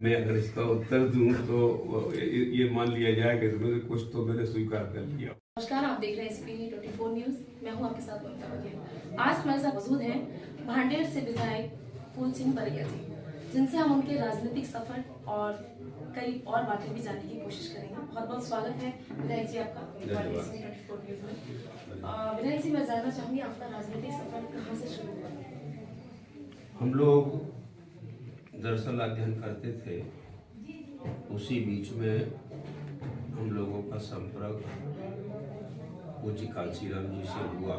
मैं अगर इसका उत्तर दूं तो ये मान लिया जाए कि इसमें से कुछ तो मैंने स्वीकार कर लिया। नमस्कार, आप देख रहे हैं SPE 24 न्यूज। मैं हूं आपके साथ ममता बघेल। आज हमारे साथ मौजूद हैं भांडेर से विधायक फूल सिंह बरैया जी, जिनसे हम उनके राजनीतिक सफर और कई और बातें भी जानने की कोशिश करेंगे। बहुत बहुत स्वागत है विधायक जी आपका हमारे SPE 24 न्यूज में। विधायक जी, मैं जानना चाहूंगी आपका राजनीतिक सफर कहाँ से शुरू हुआ? हम लोग दरअसल अध्ययन करते थे, उसी बीच में हम लोगों का संपर्क पूज्य कांशीराम जी से हुआ।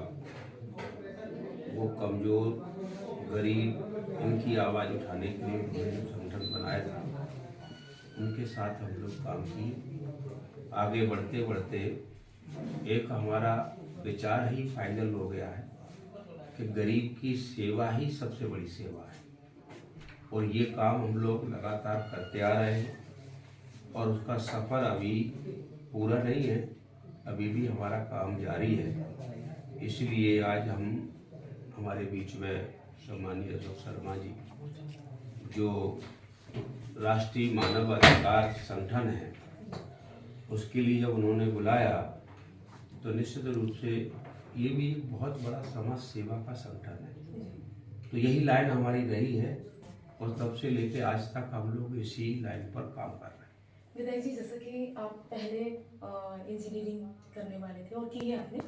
वो कमजोर, गरीब, इनकी आवाज़ उठाने के लिए उन्होंने संगठन बनाया था। उनके साथ हम लोग काम किए। आगे बढ़ते बढ़ते एक हमारा विचार ही फाइनल हो गया है कि गरीब की सेवा ही सबसे बड़ी सेवा है, और ये काम हम लोग लगातार करते आ रहे हैं और उसका सफ़र अभी पूरा नहीं है, अभी भी हमारा काम जारी है। इसलिए आज हमारे बीच में सम्मानीय अशोक शर्मा जी, जो राष्ट्रीय मानव अधिकार संगठन है, उसके लिए जब उन्होंने बुलाया तो निश्चित रूप से ये भी एक बहुत बड़ा समाज सेवा का संगठन है। तो यही लाइन हमारी रही है और तब से लेके आज तक हम लोग इसी लाइन पर काम कर रहे हैं। विधायक जी, जैसे कि आप पहले इंजीनियरिंग करने वाले थे और की है आपने,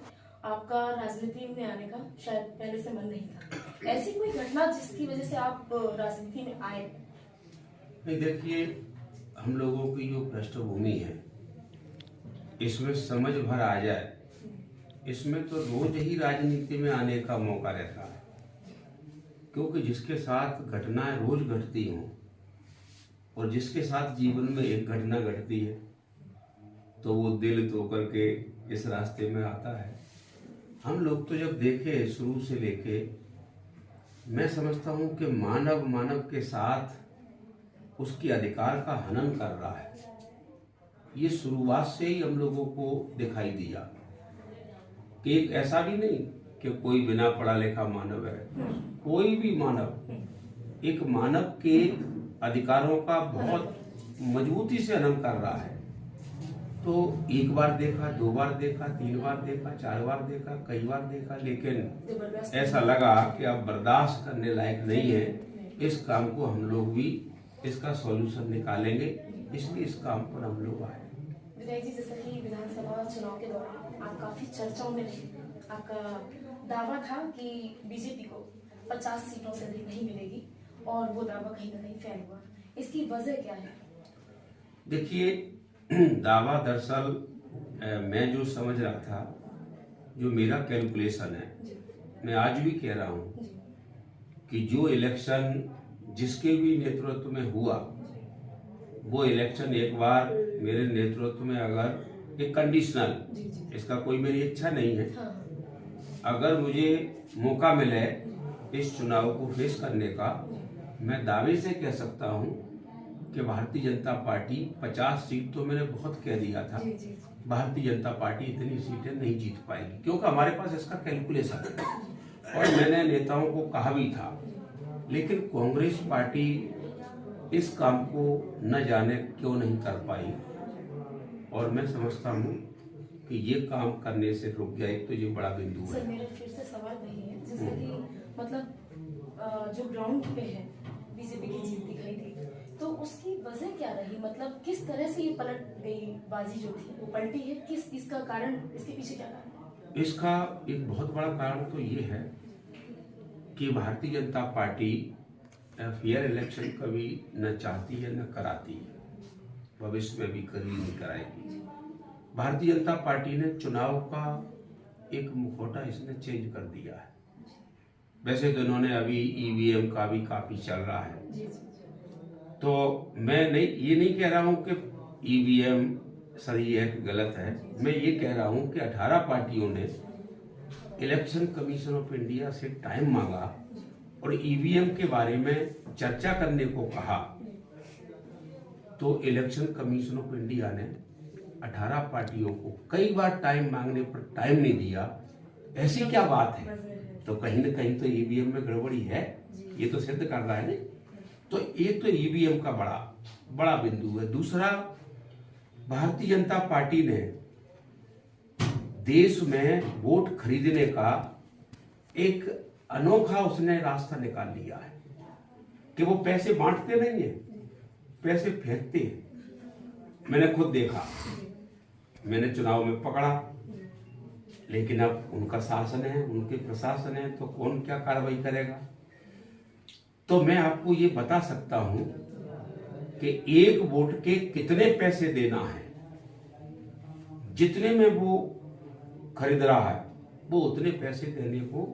आपका राजनीति में आने का शायद पहले से मन नहीं था। ऐसी कोई घटना जिसकी वजह से आप राजनीति में आए? नहीं, देखिए, हम लोगों की जो पृष्ठभूमि है इसमें समझ भर आ जाए, इसमें तो रोज ही राजनीति में आने का मौका रहता है, क्योंकि जिसके साथ घटनाएं रोज घटती हों और जिसके साथ जीवन में एक घटना घटती है तो वो दिल तो करके इस रास्ते में आता है। हम लोग तो जब देखे शुरू से लेके, मैं समझता हूँ कि मानव के साथ उसके अधिकार का हनन कर रहा है। ये शुरुआत से ही हम लोगों को दिखाई दिया कि एक ऐसा भी नहीं कि कोई बिना पढ़ा लिखा मानव है, कोई भी मानव एक मानव के अधिकारों का बहुत मजबूती से हनन कर रहा है। तो एक बार देखा, दो बार देखा, तीन बार देखा, चार बार देखा, कई बार देखा, लेकिन ऐसा लगा कि अब बर्दाश्त करने लायक नहीं है। इस काम को हम लोग भी इसका सॉल्यूशन निकालेंगे, इसलिए इस काम पर हम लोग आए। विधायक जी, जैसा कि विधानसभा चुनाव के दौरान आप काफी चर्चाओं में रहे। आपका दावा था कि बीजेपी को 50 सीटों से अधिक नहीं मिलेगी और वो दावा कहीं ना कहीं फेल हुआ। इसकी वजह क्या है? देखिए, दावा दरअसल मैं जो समझ रहा था, जो मेरा कैलकुलेशन है, मैं आज भी कह रहा हूँ कि जो इलेक्शन जिसके भी नेतृत्व में हुआ, वो इलेक्शन एक बार मेरे नेतृत्व में अगर एक कंडीशनल, इसका कोई मेरी इच्छा नहीं है, अगर मुझे मौका मिले इस चुनाव को फेस करने का, मैं दावे से कह सकता हूं कि भारतीय जनता पार्टी 50 सीट तो मैंने बहुत कह दिया था, भारतीय जनता पार्टी इतनी सीटें नहीं जीत पाएगी, क्योंकि हमारे पास इसका कैलकुलेशन है और मैंने नेताओं को कहा भी था। लेकिन कांग्रेस पार्टी इस काम को न जाने क्यों नहीं कर पाई, और मैं समझता हूँ कि ये काम करने से रुक गया। एक तो ये बड़ा बिंदु है। सर, मेरा फिर से सवाल वही है, जैसे कि मतलब जो ग्राउंड पे है बीजेपी की जीत दिखाई दी, तो उसकी वजह क्या रही? मतलब किस तरह से ये पलट गई, बाजी जो थी वो पलटी है? किस इसका कारण, इसके पीछे क्या कारण है? इसका एक बहुत बड़ा कारण तो ये है कि Bharatiya Janata party fair election कभी न चाहती है न कराती है, भविष्य में भी कभी नहीं कराएगी। भारतीय जनता पार्टी ने चुनाव का एक मुखौटा इसने चेंज कर दिया है। वैसे तो इन्होंने अभी ईवीएम का भी काफी चल रहा है, तो मैं ये नहीं कह रहा हूं कि ईवीएम सही है कि गलत है। मैं ये कह रहा हूं कि 18 पार्टियों ने इलेक्शन कमीशन ऑफ इंडिया से टाइम मांगा और ईवीएम के बारे में चर्चा करने को कहा, तो इलेक्शन कमीशन ऑफ इंडिया ने 18 पार्टियों को कई बार टाइम मांगने पर टाइम नहीं दिया। ऐसी क्या बात है? तो कहीं ना कहीं तो ईवीएम में गड़बड़ी है, ये तो सिद्ध कर रहा है ना। तो एक तो ईवीएम का बड़ा बड़ा बिंदु है। दूसरा, भारतीय जनता पार्टी ने देश में वोट खरीदने का एक अनोखा उसने रास्ता निकाल लिया है कि वो पैसे बांटते नहीं है, पैसे फेंकते हैं। मैंने खुद देखा, मैंने चुनाव में पकड़ा, लेकिन अब उनका शासन है, उनके प्रशासन है, तो कौन क्या कार्रवाई करेगा। तो मैं आपको ये बता सकता हूं कि एक वोट के कितने पैसे देना है, जितने में वो खरीद रहा है वो उतने पैसे देने को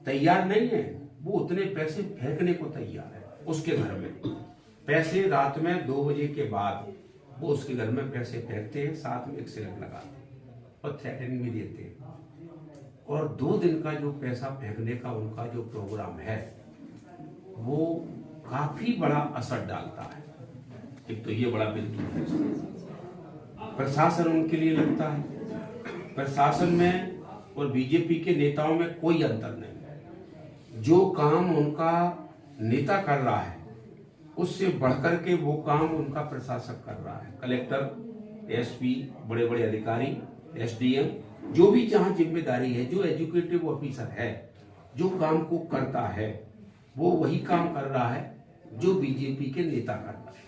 तैयार नहीं है, वो उतने पैसे फेंकने को तैयार है। उसके घर में पैसे रात में 2 बजे के बाद वो उसके घर में पैसे फेंकते हैं, साथ में एक सिलक लगाते हैं और थ्रेटनिंग भी देते हैं। और 2 दिन का जो पैसा फेंकने का उनका जो प्रोग्राम है वो काफी बड़ा असर डालता है। एक तो ये बड़ा बिंदु है। प्रशासन उनके लिए लगता है, प्रशासन में और बीजेपी के नेताओं में कोई अंतर नहीं है। जो काम उनका नेता कर रहा है उससे बढ़कर के वो काम उनका प्रशासक कर रहा है। कलेक्टर, एसपी, बड़े बड़े अधिकारी, एसडीएम, जो भी जहां जिम्मेदारी है, जो एजुकेटिव ऑफिसर है, जो काम को करता है वो वही काम कर रहा है जो बीजेपी के नेता कर रहा है।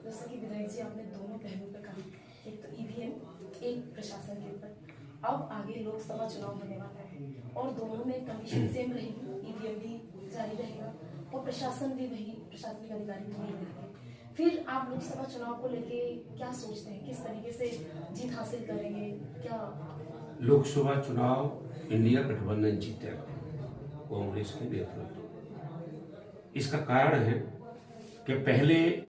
जैसा कि विधायक जी आपने दोनों पहलू पे कहा, एक तो ईवीएम, एक प्रशासन के ऊपर। अब आगे लोकसभा चुनाव होने वाला है और दोनों में कंडीशन सेम रहेगी, ईवीएम भी जारी रहेगा और प्रशासन भी वही, प्रशासनिक अधिकारी भी वही रहेंगे। फिर आप लोकसभा चुनाव को लेके क्या सोचते हैं, किस तरीके से जीत हासिल करेंगे? क्या लोकसभा चुनाव इंडिया गठबंधन जीतेगा, कांग्रेस के नेतृत्व। इसका कारण है कि पहले